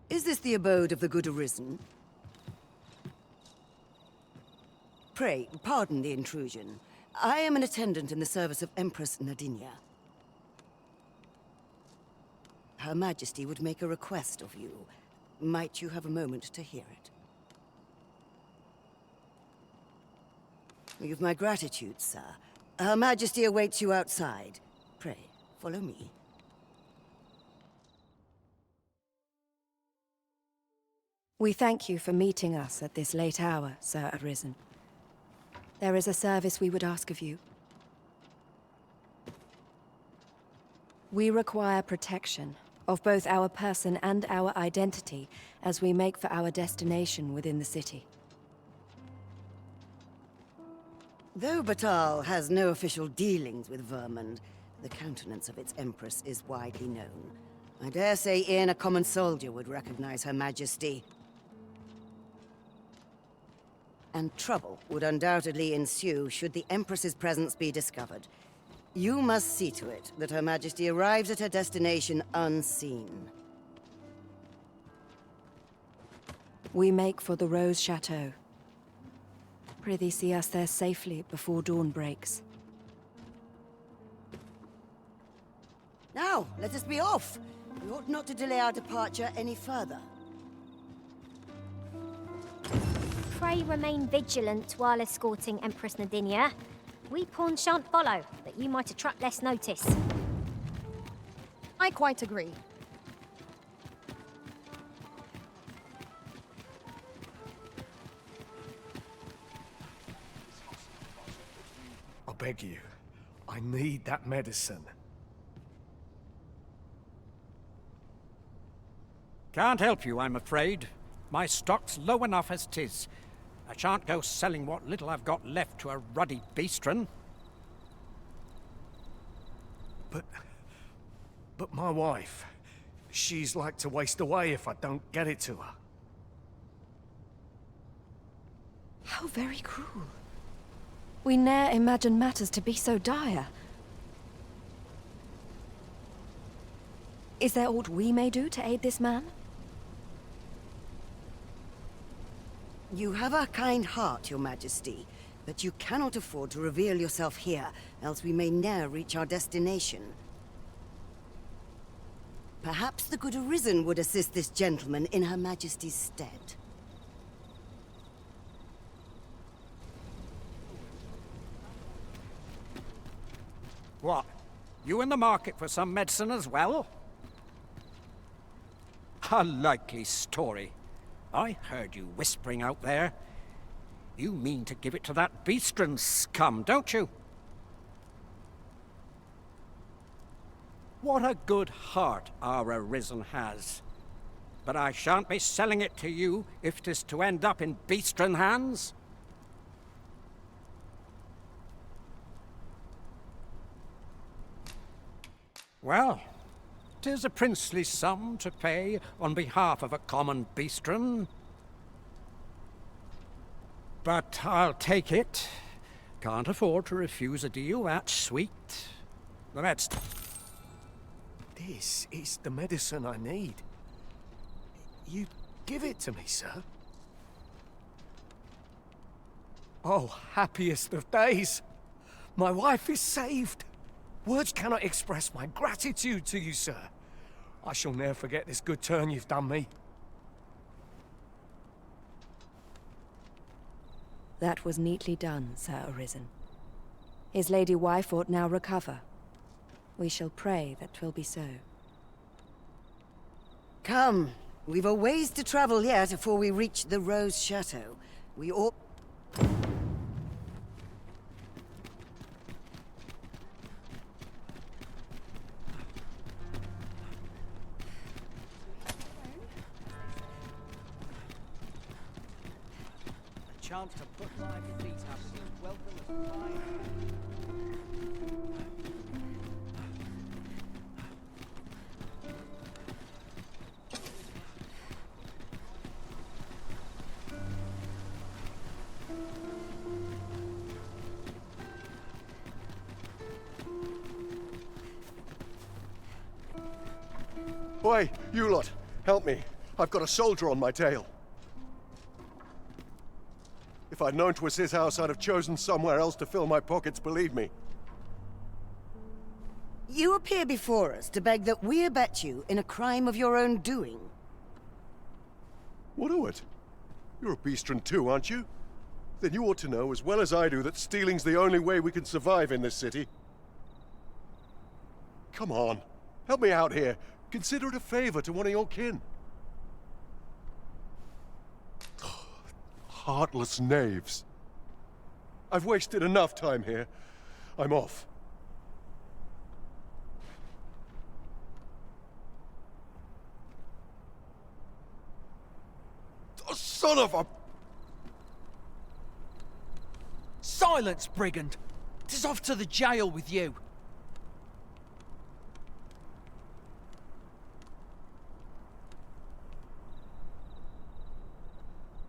Is this the abode of the good Arisen? Pray, pardon the intrusion. I am an attendant in the service of Empress Nadinia. Her Majesty would make a request of you. Might you have a moment to hear it? You've my gratitude, sir. Her Majesty awaits you outside. Pray, follow me. We thank you for meeting us at this late hour, Sir Arisen. There is a service we would ask of you. We require protection of both our person and our identity as we make for our destination within the city. Though Batal has no official dealings with Vermund, the countenance of its Empress is widely known. I dare say even a common soldier would recognize Her Majesty. And trouble would undoubtedly ensue should the Empress's presence be discovered. You must see to it that Her Majesty arrives at her destination unseen. We make for the Rose Chateau. Prithee see us there safely before dawn breaks. Now, let us be off! We ought not to delay our departure any further. Pray remain vigilant while escorting Empress Nadinia. We pawns shan't follow, that you might attract less notice. I quite agree. I beg you, I need that medicine. Can't help you, I'm afraid. My stock's low enough as 'tis. I shan't go selling what little I've got left to a ruddy beastren. But my wife, she's like to waste away if I don't get it to her. How very cruel. We ne'er imagined matters to be so dire. Is there aught we may do to aid this man? You have a kind heart, Your Majesty, but you cannot afford to reveal yourself here, else we may ne'er reach our destination. Perhaps the good Arisen would assist this gentleman in Her Majesty's stead. What? You in the market for some medicine as well? A likely story. I heard you whispering out there. You mean to give it to that beastren scum, don't you? What a good heart our Arisen has. But I shan't be selling it to you if 'tis to end up in beastren hands. Well, 'tis a princely sum to pay on behalf of a common beastren. But I'll take it. Can't afford to refuse a deal that sweet. The med's... This is the medicine I need. You give it to me, sir? Oh, happiest of days! My wife is saved! Words cannot express my gratitude to you, sir. I shall never forget this good turn you've done me. That was neatly done, Sir Arisen. His lady wife ought now recover. We shall pray that 'twill be so. Come, we've a ways to travel yet before we reach the Rose Chateau. We ought... Chance to put my feet up is as welcome as mine. Oi, you lot, help me. I've got a soldier on my tail. If I'd known 'twas his house, I'd have chosen somewhere else to fill my pockets, believe me. You appear before us to beg that we abet you in a crime of your own doing. What o' it? You're a beastren too, aren't you? Then you ought to know as well as I do that stealing's the only way we can survive in this city. Come on, help me out here. Consider it a favor to one of your kin. Heartless knaves. I've wasted enough time here. I'm off. Oh, son of a... Silence, brigand! 'Tis off to the jail with you.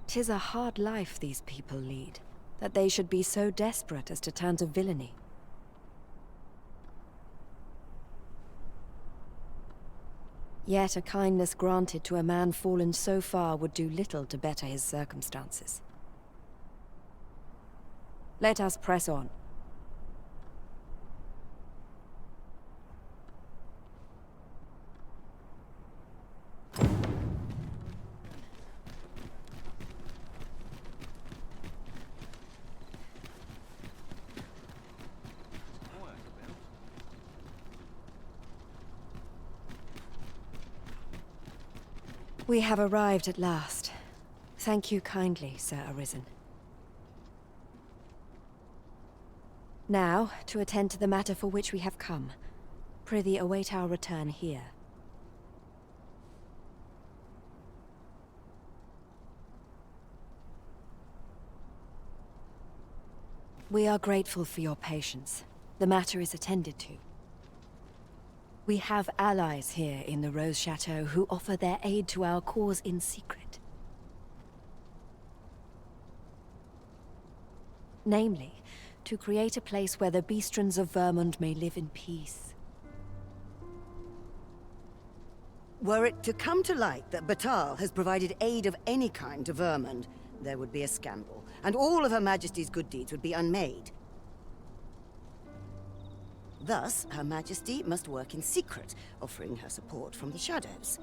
'Tis a hard life these people lead, that they should be so desperate as to turn to villainy. Yet a kindness granted to a man fallen so far would do little to better his circumstances. Let us press on. We have arrived at last. Thank you kindly, Sir Arisen. Now, to attend to the matter for which we have come. Prithee await our return here. We are grateful for your patience. The matter is attended to. We have allies here in the Rose Chateau who offer their aid to our cause in secret. Namely, to create a place where the beastrons of Vermund may live in peace. Were it to come to light that Batal has provided aid of any kind to Vermund, there would be a scandal, and all of Her Majesty's good deeds would be unmade. Thus, Her Majesty must work in secret, offering her support from the shadows.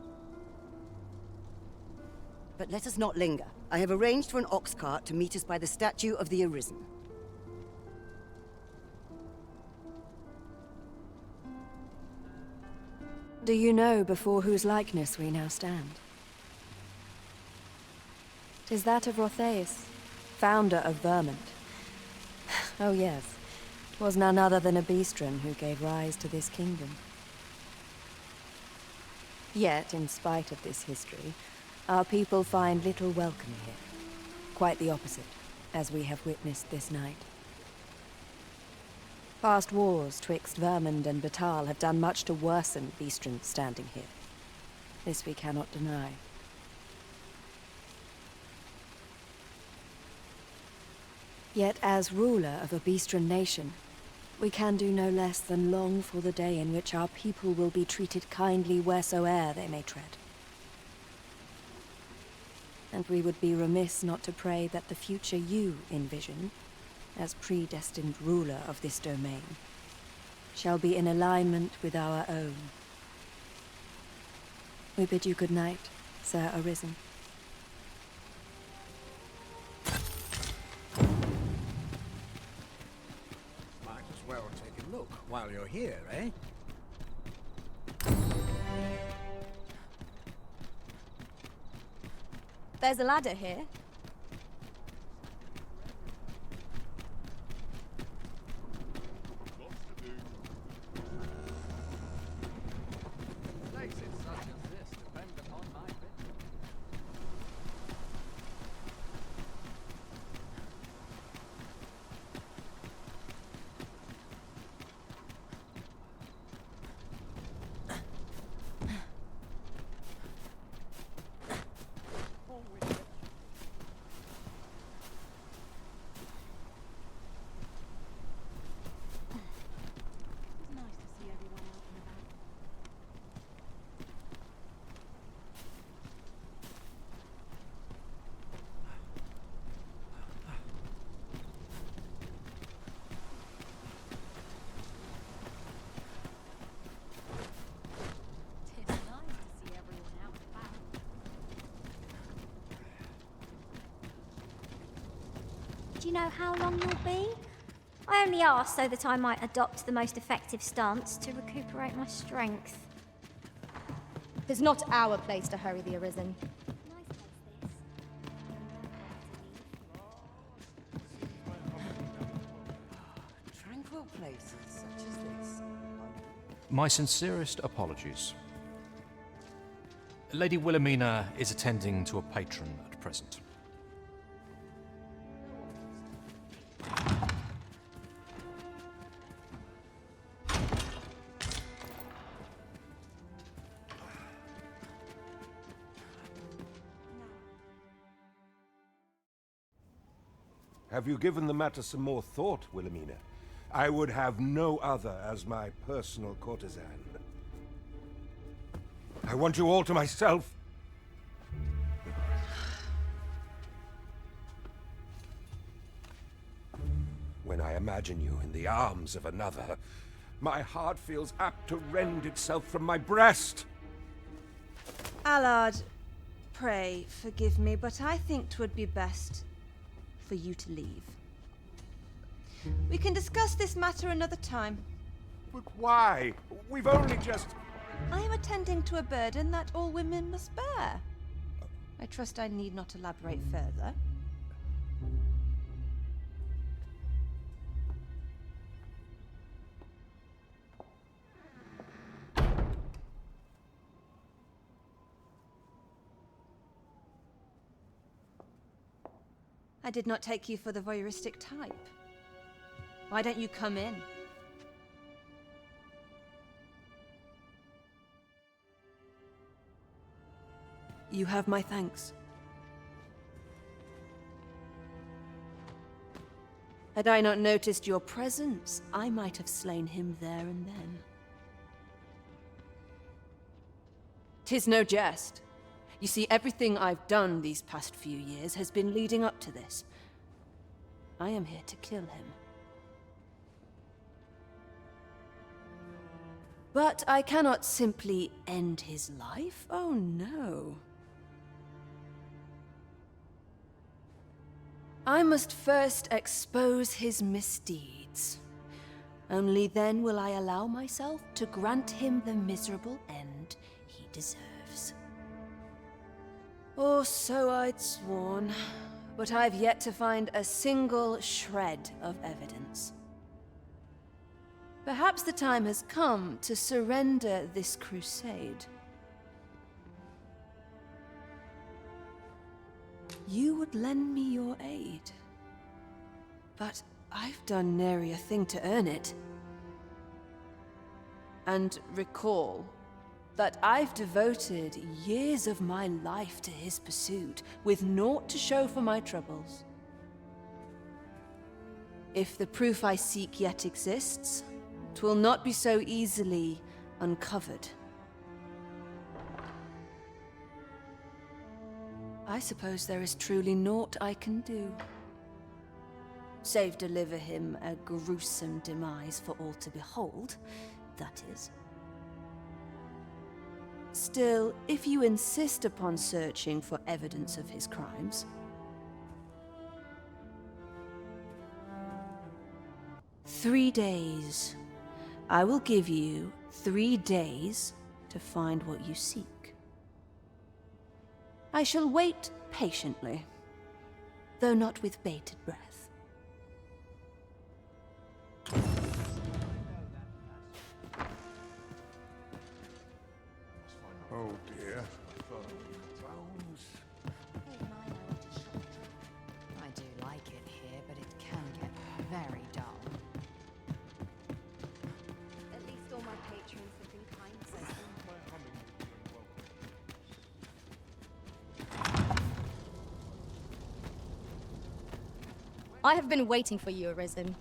But let us not linger. I have arranged for an ox cart to meet us by the statue of the Arisen. Do you know before whose likeness we now stand? 'Tis that of Rotheus, founder of Vermund. Oh yes, 'twas none other than a beastren who gave rise to this kingdom. Yet, in spite of this history, our people find little welcome here. Quite the opposite, as we have witnessed this night. Past wars twixt Vermund and Batal have done much to worsen beastrons standing here. This we cannot deny. Yet as ruler of a beastren nation, we can do no less than long for the day in which our people will be treated kindly wheresoe'er they may tread. And we would be remiss not to pray that the future you envision, as predestined ruler of this domain, shall be in alignment with our own. We bid you good night, Sir Arisen. Might as well take a look while you're here, eh? There's a ladder here. Do you know how long you'll be? I only asked so that I might adopt the most effective stance to recuperate my strength. It's not our place to hurry the Arisen. Tranquil places such as this. My sincerest apologies. Lady Wilhelmina is attending to a patron at present. Have you given the matter some more thought, Wilhelmina? I would have no other as my personal courtesan. I want you all to myself. When I imagine you in the arms of another, my heart feels apt to rend itself from my breast. Allard, pray forgive me, but I think 'twould be best for you to leave. We can discuss this matter another time. But why? We've only just... I am attending to a burden that all women must bear. I trust I need not elaborate further. I did not take you for the voyeuristic type. Why don't you come in? You have my thanks. Had I not noticed your presence, I might have slain him there and then. 'Tis no jest. You see, everything I've done these past few years has been leading up to this. I am here to kill him. But I cannot simply end his life. Oh no. I must first expose his misdeeds. Only then will I allow myself to grant him the miserable end he deserves. Or so I'd sworn, but I've yet to find a single shred of evidence. Perhaps the time has come to surrender this crusade. You would lend me your aid, but I've done nary a thing to earn it. And recall that I've devoted years of my life to his pursuit, with naught to show for my troubles. If the proof I seek yet exists, 'twill not be so easily uncovered. I suppose there is truly naught I can do, save deliver him a gruesome demise for all to behold, that is. Still, if you insist upon searching for evidence of his crimes, "3 days. I will give you 3 days to find what you seek. I shall wait patiently, though not with bated breath." Oh dear. I do like it here, but it can get very dull. At least all my patrons have been kind so far. I have been waiting for you, Arisen.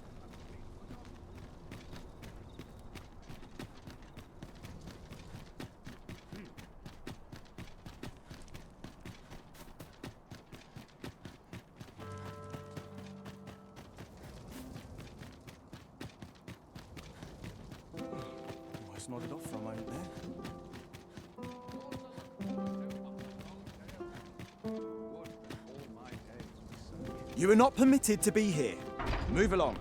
Almost nodded off for a moment there. You are not permitted to be here. Move along.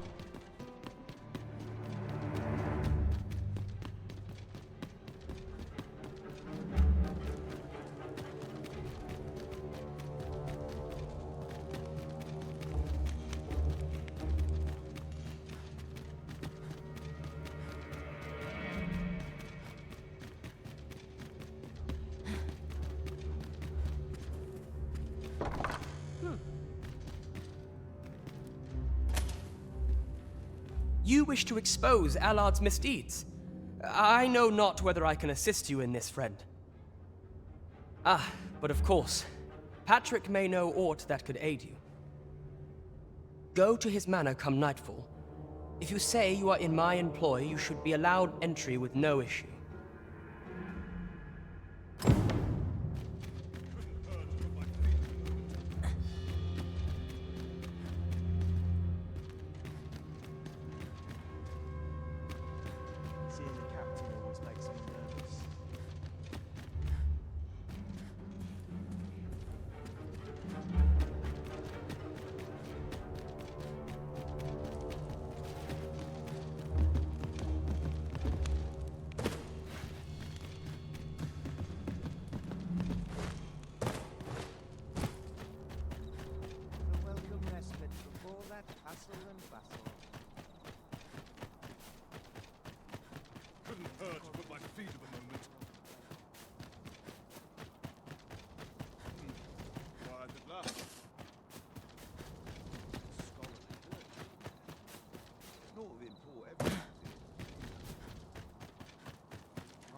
You wish to expose Allard's misdeeds. I know not whether I can assist you in this, friend. Ah, but of course, Patrick may know aught that could aid you. Go to his manor come nightfall. If you say you are in my employ, you should be allowed entry with no issue.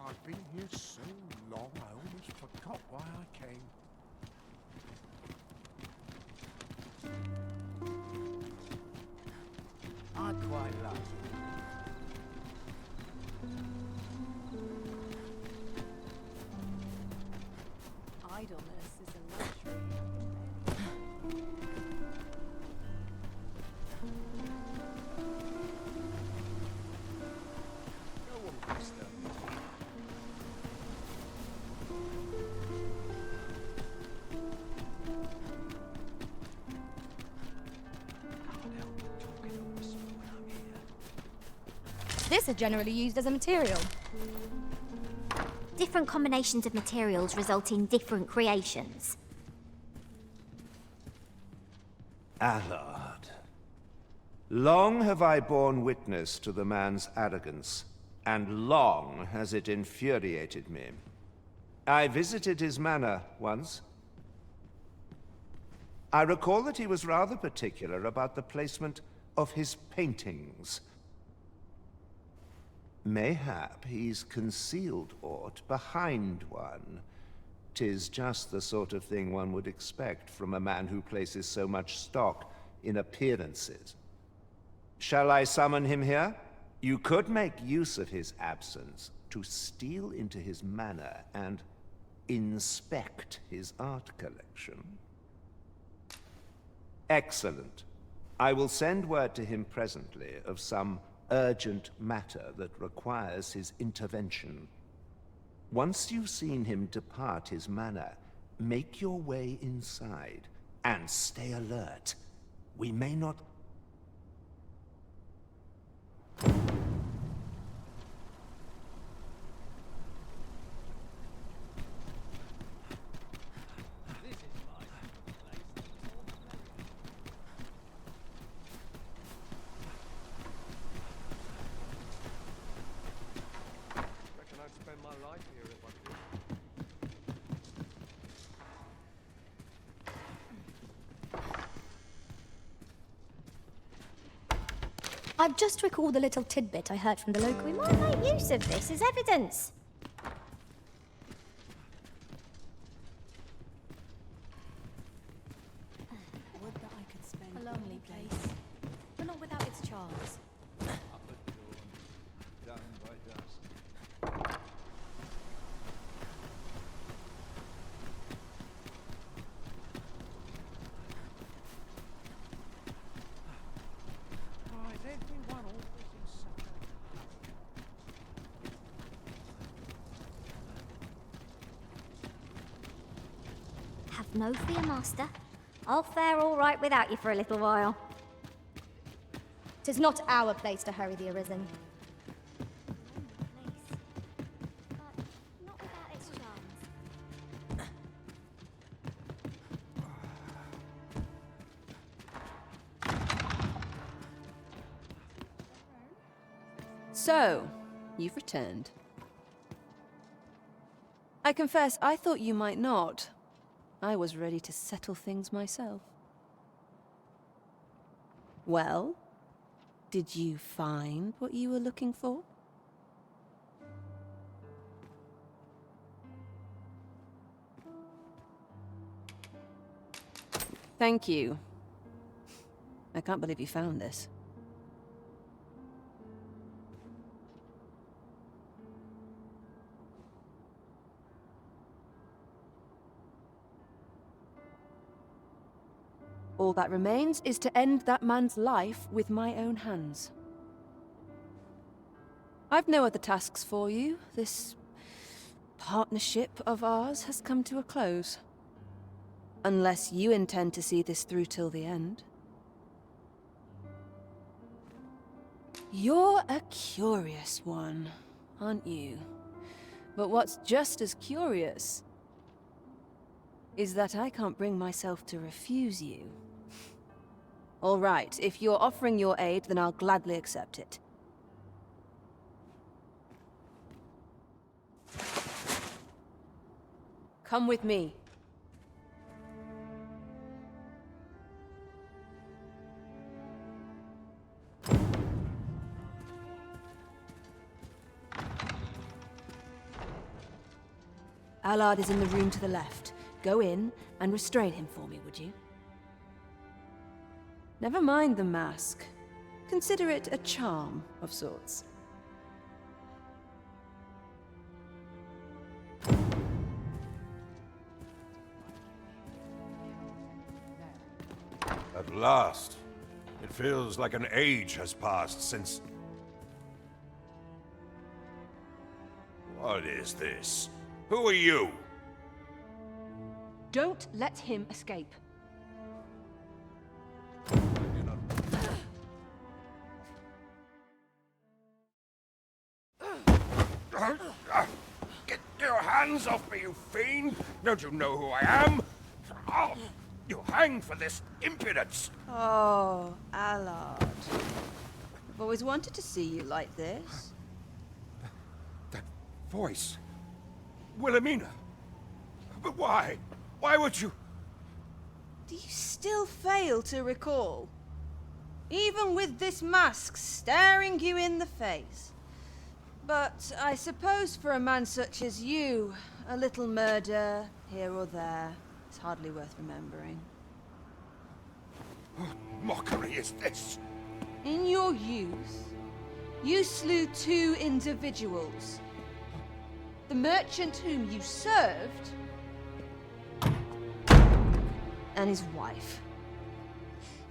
I've been here so long, I almost forgot why I came. I quite like it. Idleness is a luxury. This is generally used as a material. Different combinations of materials result in different creations. Allard. Long have I borne witness to the man's arrogance, and long has it infuriated me. I visited his manor once. I recall that he was rather particular about the placement of his paintings. Mayhap he's concealed aught behind one. 'Tis just the sort of thing one would expect from a man who places so much stock in appearances. Shall I summon him here? You could make use of his absence to steal into his manor and inspect his art collection. Excellent. I will send word to him presently of some urgent matter that requires his intervention. Once you've seen him depart his manor, make your way inside and stay alert. We may not... I've just recalled a little tidbit I heard from the local. We might make use of this as evidence. Would that I could spend a lonely place, but not without its charms. Up at dawn, down by dusk. Have no fear, Master. I'll fare all right without you for a little while. 'Tis not our place to hurry the Arisen. Not without its charms. So, you've returned. I confess, I thought you might not. I was ready to settle things myself. Well, did you find what you were looking for? Thank you. I can't believe you found this. All that remains is to end that man's life with my own hands. I've no other tasks for you. This partnership of ours has come to a close. Unless you intend to see this through till the end. You're a curious one, aren't you? But what's just as curious is that I can't bring myself to refuse you. All right, if you're offering your aid, then I'll gladly accept it. Come with me. Allard is in the room to the left. Go in and restrain him for me, would you? Never mind the mask. Consider it a charm of sorts. At last. It feels like an age has passed since... What is this? Who are you? Don't let him escape. Get your hands off me, you fiend! Don't you know who I am? Oh, you hang for this impudence! Oh, Allard. I've always wanted to see you like this. That voice... Wilhelmina! But why? Why would you... Do you still fail to recall? Even with this mask staring you in the face. But I suppose for a man such as you, a little murder here or there is hardly worth remembering. What mockery is this? In your youth, you slew 2 individuals. The merchant whom you served, and his wife.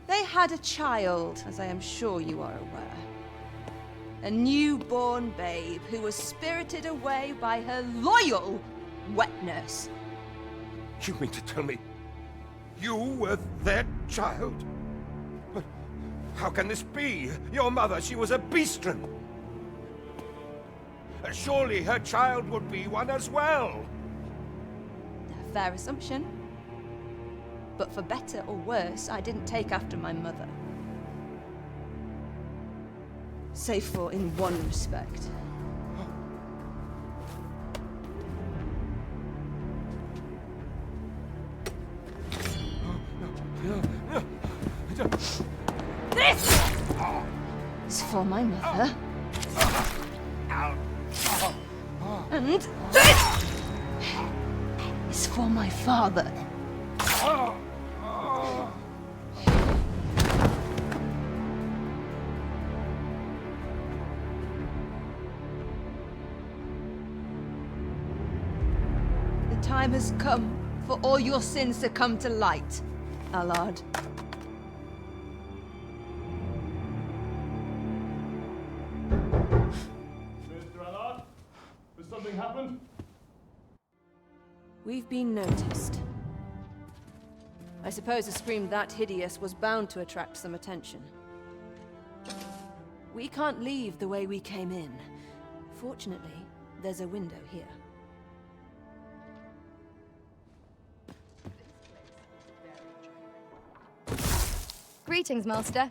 They had a child, as I am sure you are aware. A newborn babe who was spirited away by her loyal wet nurse. You mean to tell me you were their child? But how can this be? Your mother, she was a beastren. Surely her child would be one as well. A fair assumption. But for better or worse, I didn't take after my mother. Save for in one respect. This is for my mother. And this is for my father. The time has come for all your sins to come to light, Allard. Mr. Allard, has something happened? We've been noticed. I suppose a scream that hideous was bound to attract some attention. We can't leave the way we came in. Fortunately, there's a window here. Greetings, Master.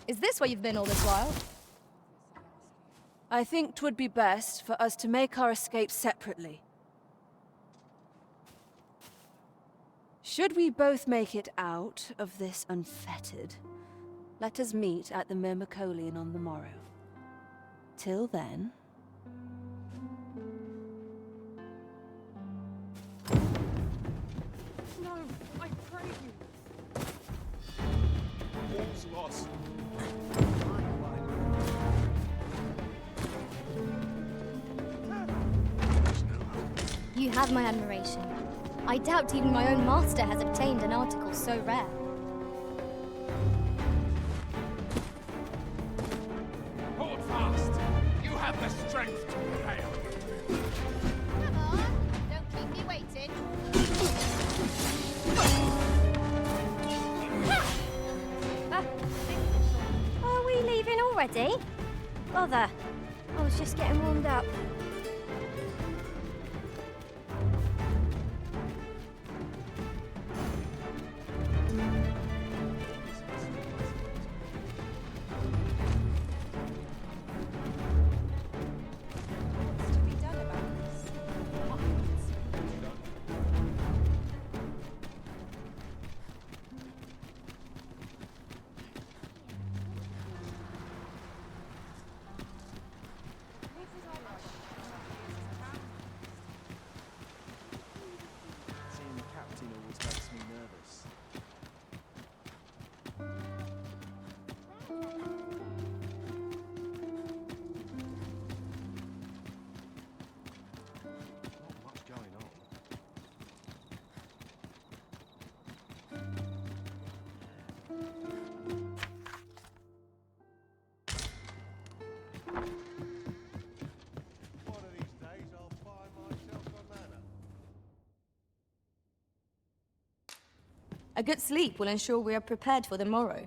Is this where you've been all this while? I think 'twould be best for us to make our escape separately. Should we both make it out of this unfettered, let us meet at the Myrmecolian on the morrow. Till then... No, I pray you. All's lost. You have my admiration. I doubt even my own master has obtained an article so rare. Hold fast! You have the strength to prevail! Come on, don't keep me waiting. Are we leaving already? Bother. I was just getting warmed up. Seeing the captain always makes me nervous. Not much going on. One of these days I'll buy myself a manor. A good sleep will ensure we are prepared for the morrow.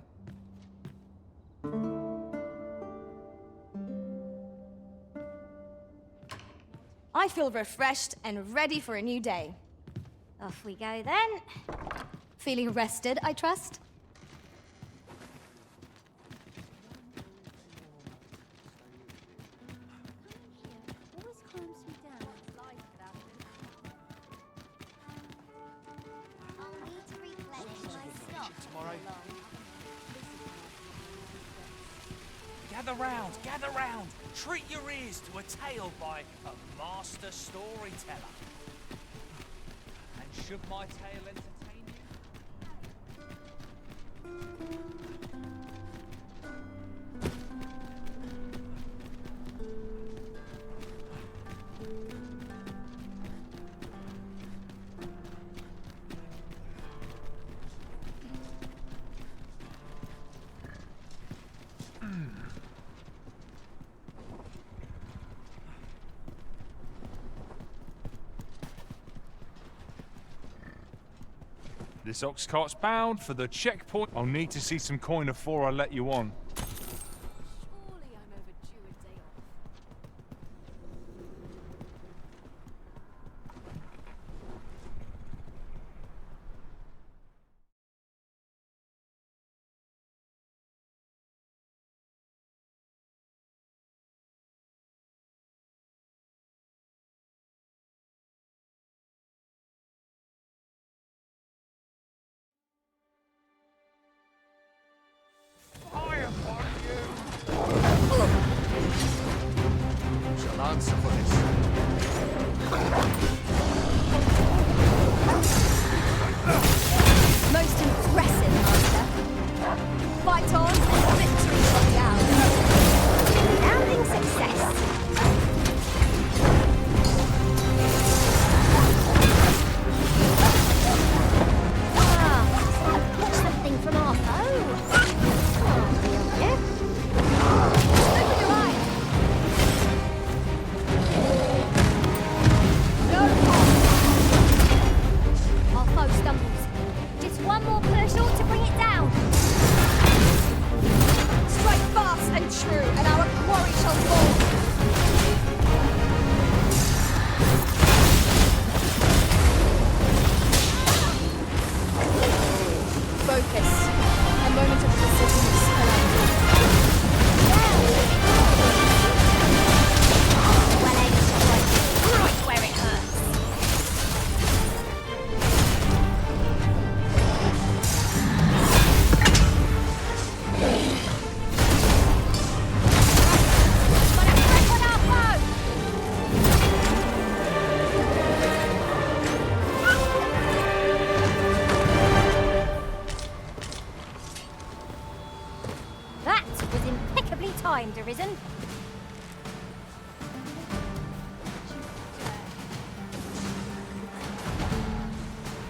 I feel refreshed and ready for a new day. Off we go then. Feeling rested, I trust? Always calms me down. I'll need to replenish my stock tomorrow. along. Gather round! Treat your ears to a tale by a master storyteller. And should my tale entertain you? This ox cart's bound for the checkpoint. I'll need to see some coin before I let you on. Surely I'm overdue a day off. Fire kind, Arisen.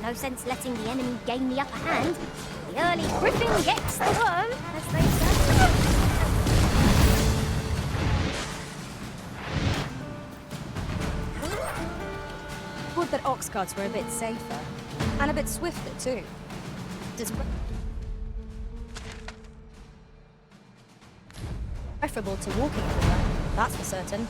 No sense letting the enemy gain the upper hand. The early griffin gets the worm, as they say. Would that ox carts were a bit safer. And a bit swifter, too. Preferable to walking everywhere, that's for certain.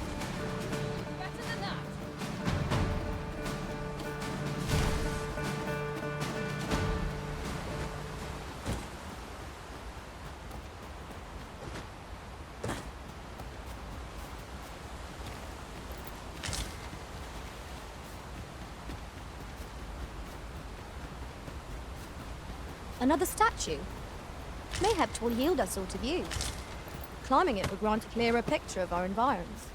Another statue? Mayhap will yield us all to view. Climbing it would grant a clearer picture of our environs.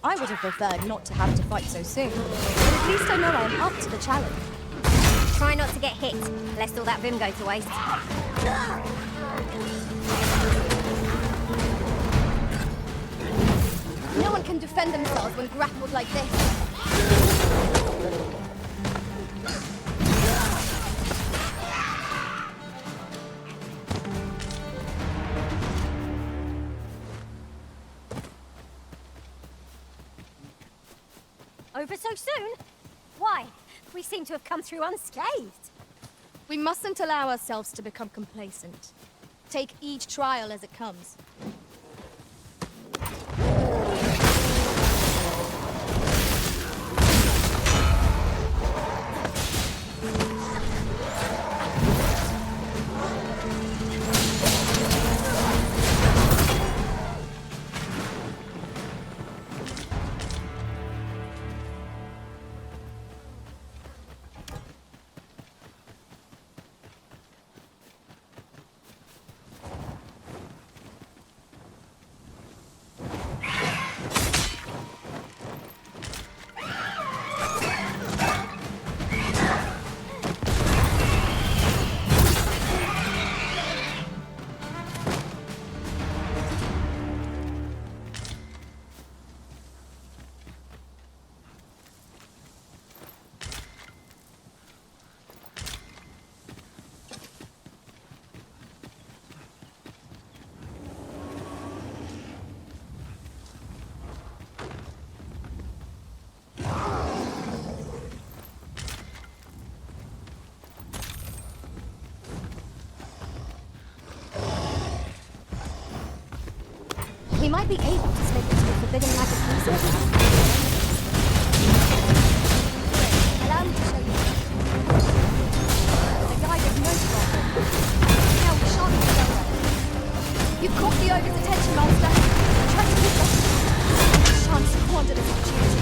I would have preferred not to have to fight so soon, but at least I know I am up to the challenge. Try not to get hit, lest all that vim go to waste. No one can defend themselves when grappled like this. Over so soon? Why? We seem to have come through unscathed. We mustn't allow ourselves to become complacent. Take each trial as it comes. We might be able to slip into the forbidden magic pieces. Allow me to show you. The guide is no problem. Now we shan't be over. You've caught the ogre's attention, Master. Try to keep up. We shan't squander this opportunity.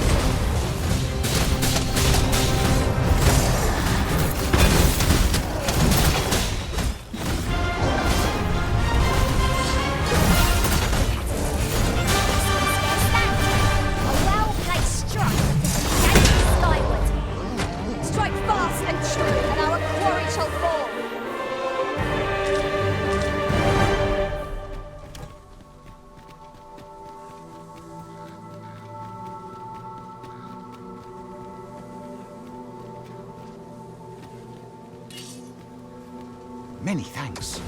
Many thanks.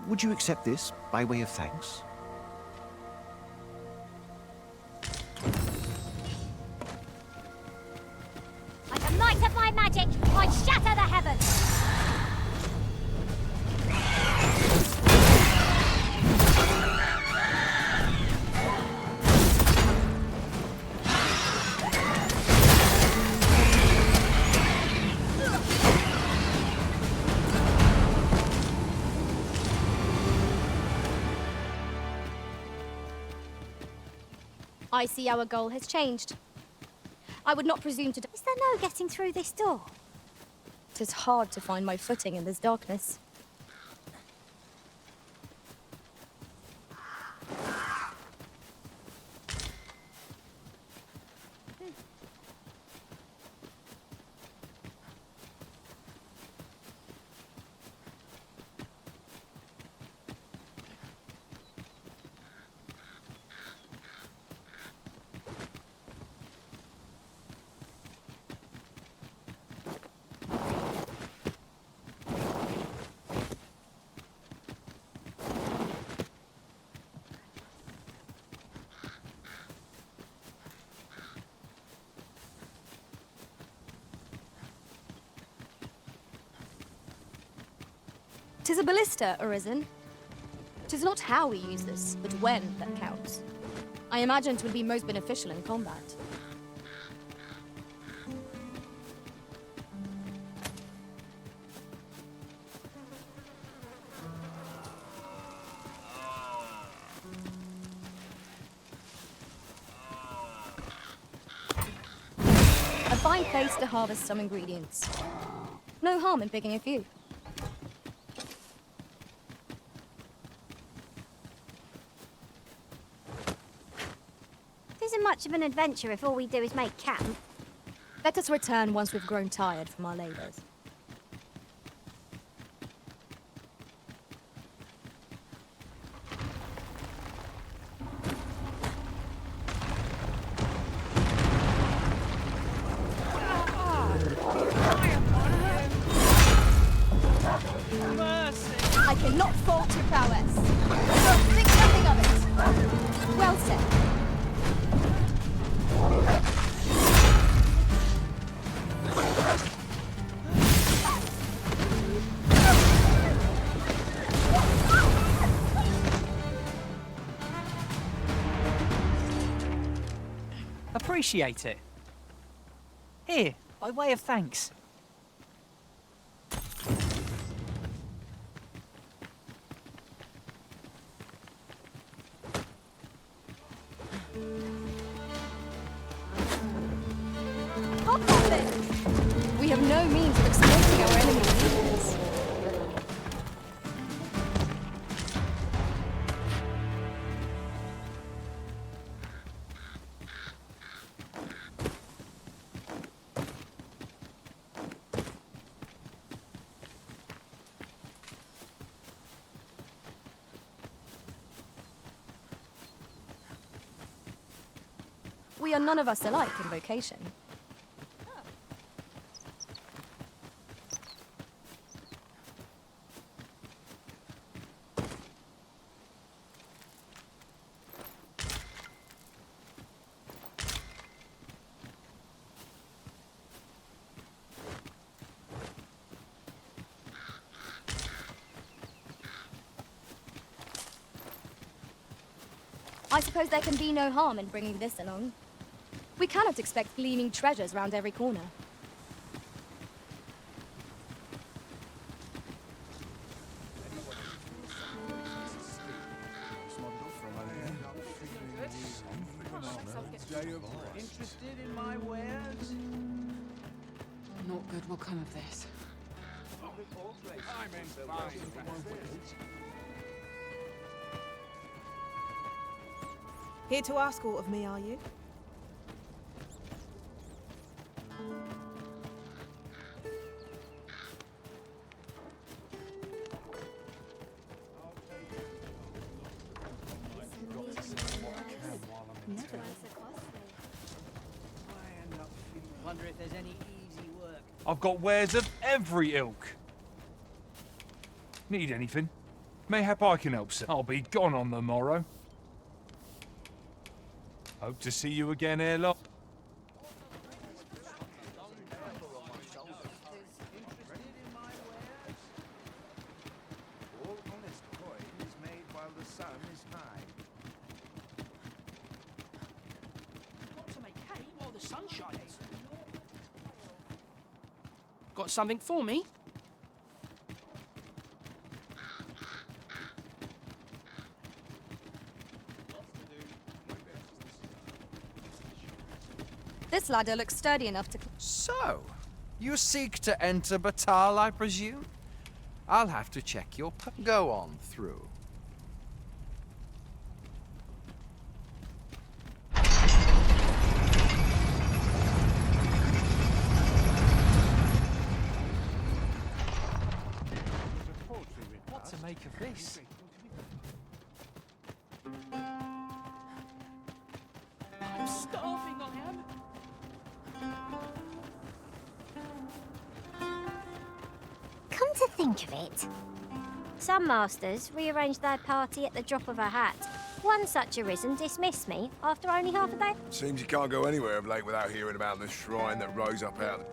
Would you accept this by way of thanks? By the might of my magic, I shatter the heavens! I see our goal has changed. I would not presume to... Is there no getting through this door? It is hard to find my footing in this darkness. Tis a ballista, Arisen. Tis not how we use this, but when that counts. I imagine 'twould be most beneficial in combat. A fine place to harvest some ingredients. No harm in picking a few. Isn't much of an adventure if all we do is make camp. Let us return once we've grown tired from our labors. I cannot fault your prowess. So think nothing of it. Well said. Appreciate it. Here, by way of thanks. We have no means of exploiting our enemy's weakness. We are none of us alike in vocation. I suppose there can be no harm in bringing this along. We cannot expect gleaming treasures round every corner. Interested in my wares? Not good will come of this. I'm in fine. Here to ask aught of me, are you? Wonder if there's any easy work. I've got wares of every ilk. Need anything? Mayhap I can help, sir. I'll be gone on the morrow. Hope to see you again ere long. All honest coin is made while the sun is high. Got to make hay while the sun shines. Got something for me? This ladder looks sturdy enough to... So, you seek to enter Batal, I presume? I'll have to check your... Go on through. What to make of this? I'm starving, I am. Come to think of it, some masters rearrange their party at the drop of a hat. One such Arisen dismissed me after only half a day. Seems you can't go anywhere of late without hearing about the shrine that rose up out.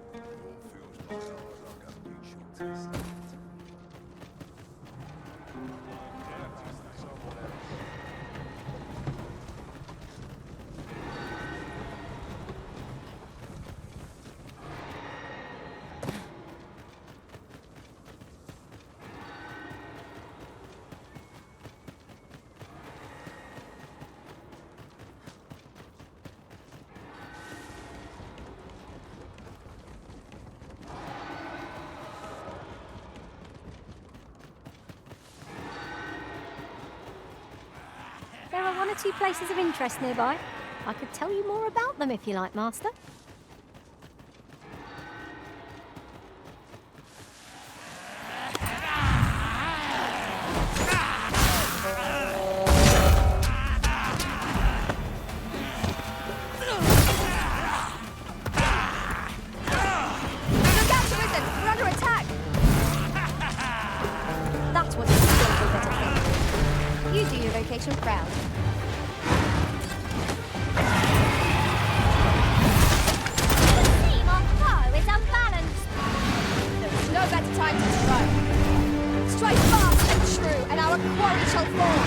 There are one or two places of interest nearby. I could tell you more about them if you like, Master. That's what it's skillful bit of thing. You do your vocation proud. The seam on foe is unbalanced. There is no better time to strike. Strike fast and true, and our quarry shall fall.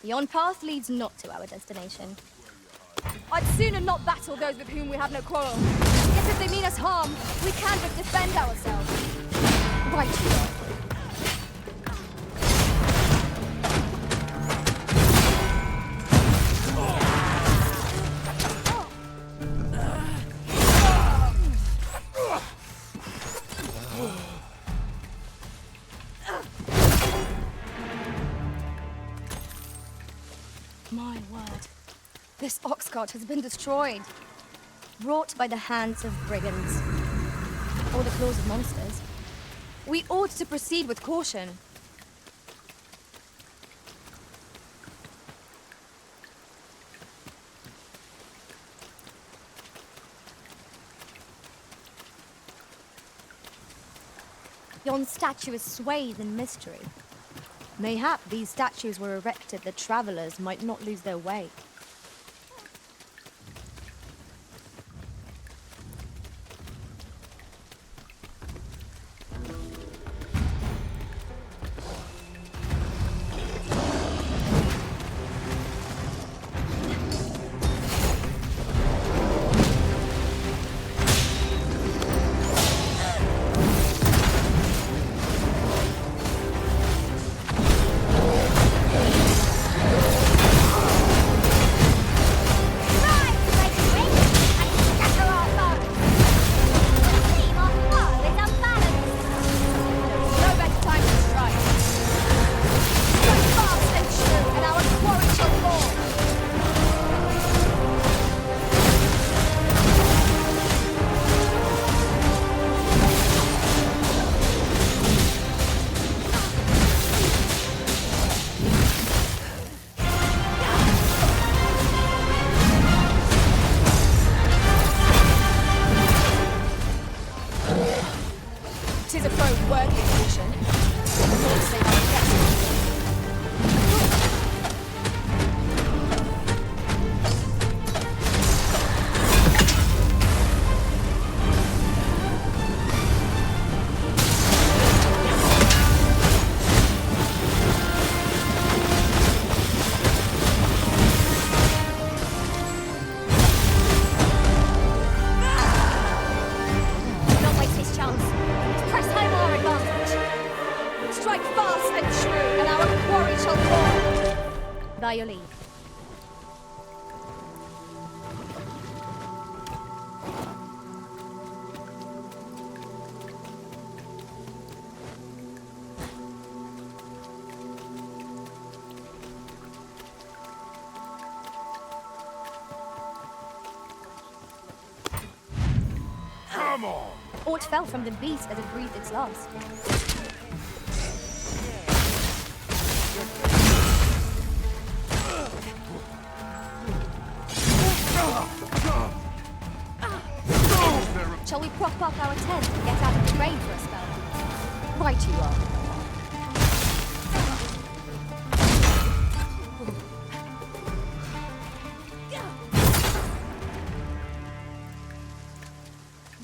Yon path leads not to our destination. I'd sooner not battle those with whom we have no quarrel. Yet if they mean us harm, we can but defend ourselves. Right you are. My word. This ox cart has been destroyed. Wrought by the hands of brigands. Or the claws of monsters. We ought to proceed with caution. Yon statue is swathed in mystery. Mayhap these statues were erected that travelers might not lose their way. By your leave. Come on! Aught fell from the beast as it breathed its last. Shall we prop up our tent and get out of the rain for a spell? Right you are.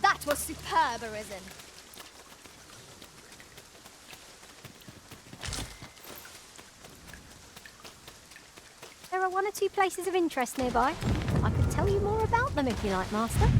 That was superb, Arisen. There are one or two places of interest nearby. I could tell you more about them if you like, Master.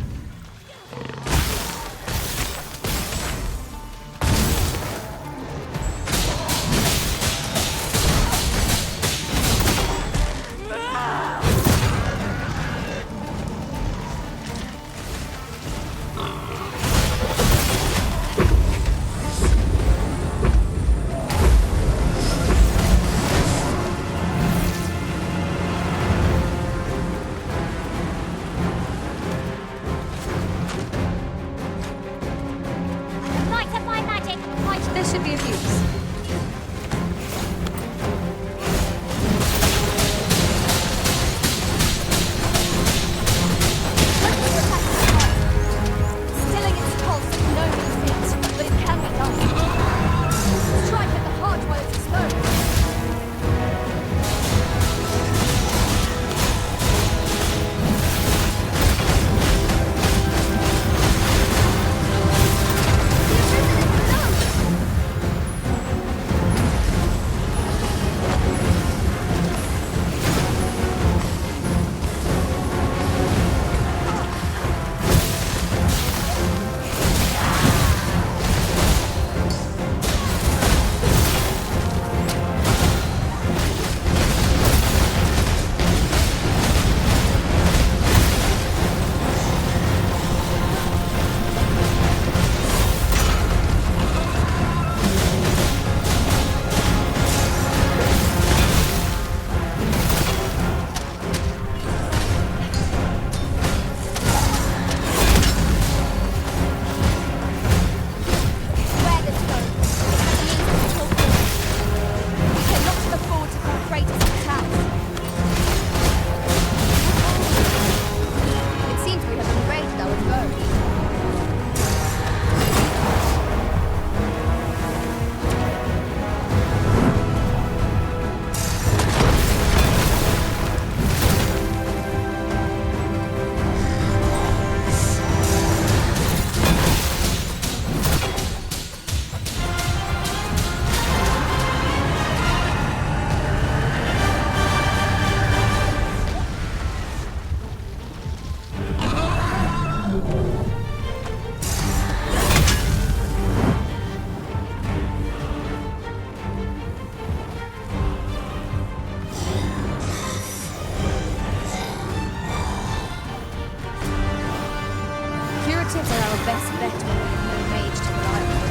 best bet when we have no mage to rely on.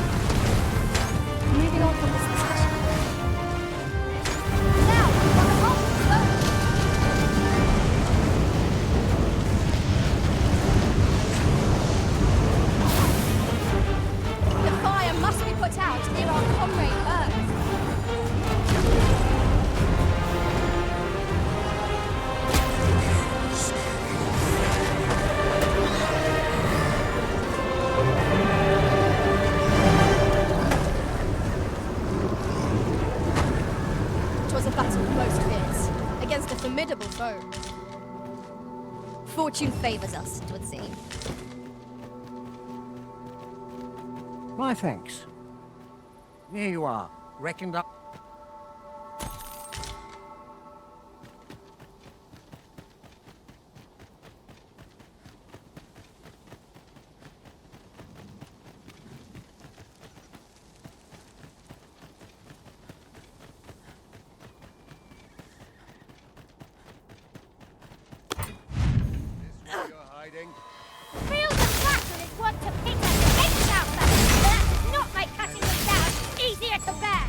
Moving on from this discussion. Now, on the path to the The fire must be put out near our comrade Earth. A battle most fierce, against a formidable foe. Fortune favors us, 'twould seem. My thanks. Here you are, reckoned up. Feel the flash and it's want to pick us eggs out of us, but that does not make cutting them down easier to bear.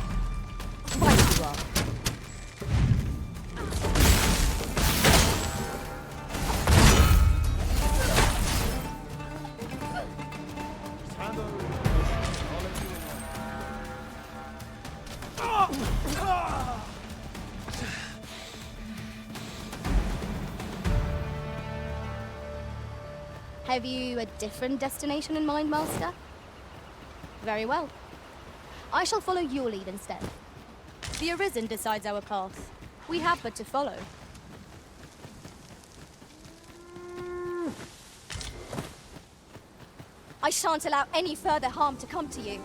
Right you are. Have you a different destination in mind, Master? Very well. I shall follow your lead instead. The Arisen decides our path. We have but to follow. I shan't allow any further harm to come to you.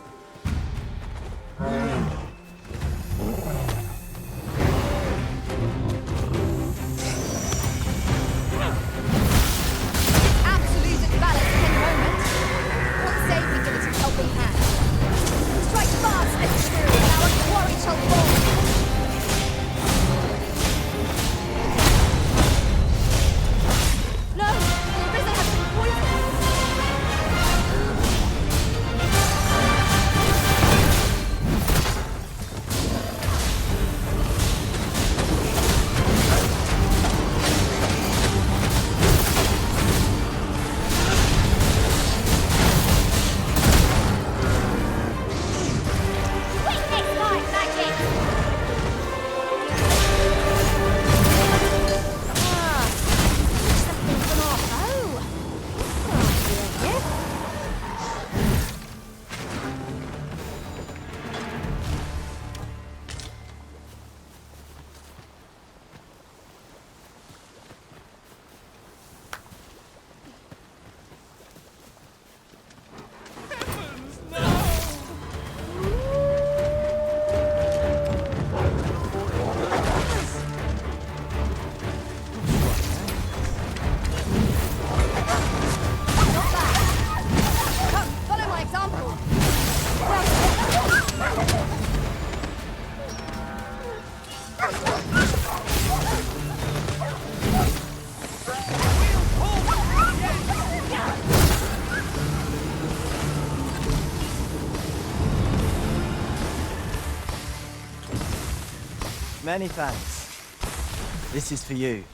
Many thanks. This is for you.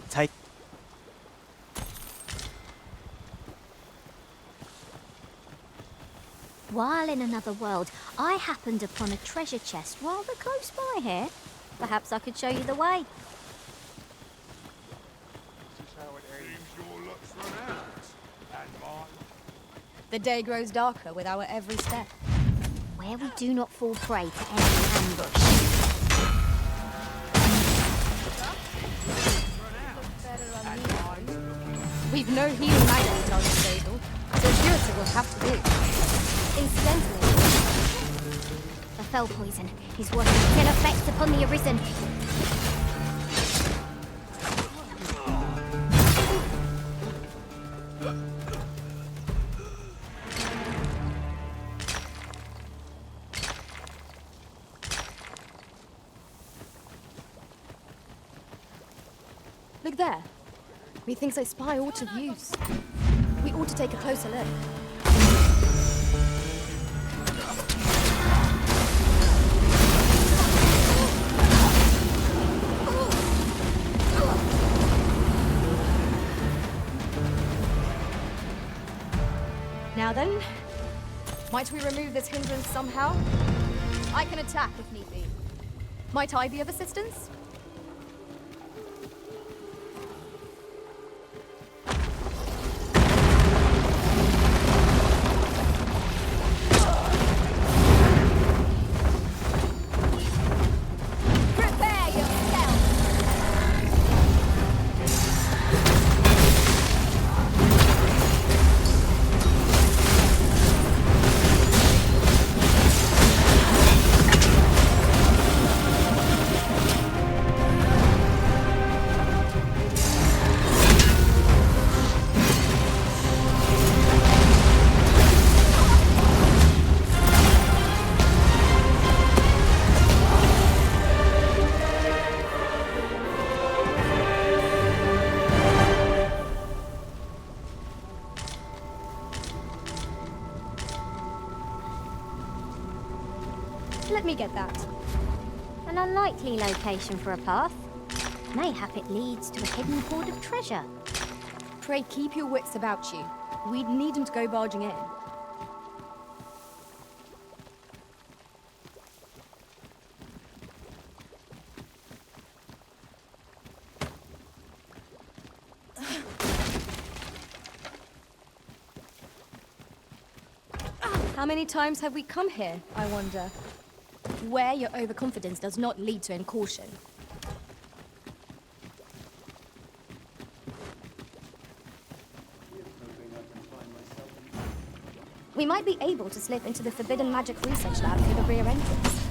Take... While in another world, I happened upon a treasure chest rather close by here. Perhaps I could show you the way. The day grows darker with our every step. Where we do not fall prey to enemy ambush. We've no healing magic at our disposal, so curative will have to do. Incidentally, the fell poison is working its ill effects upon the Arisen. Look there. Methinks I spy aught of use. We ought to take a closer look. Now then, might we remove this hindrance somehow? I can attack if need be. Might I be of assistance? Prepare yourself! Let me get that. An unlikely location for a path. Mayhap it leads to a hidden hoard of treasure. Pray keep your wits about you. We'd need them to go barging in. How many times have we come here, I wonder? Where your overconfidence does not lead to incaution. We might be able to slip into the forbidden magic research lab through the rear entrance.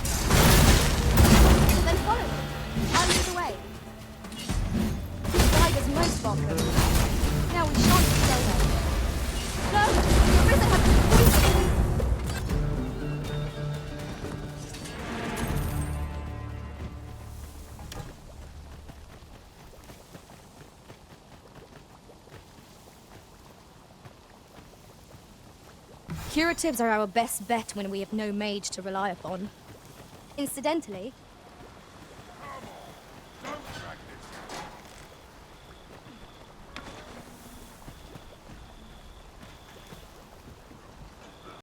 Then follow me. I'll lead the way. The guide is most welcome. Now we shan't stay there. No! The Arisen have been poisoned! Curatives are our best bet when we have no mage to rely upon. Incidentally,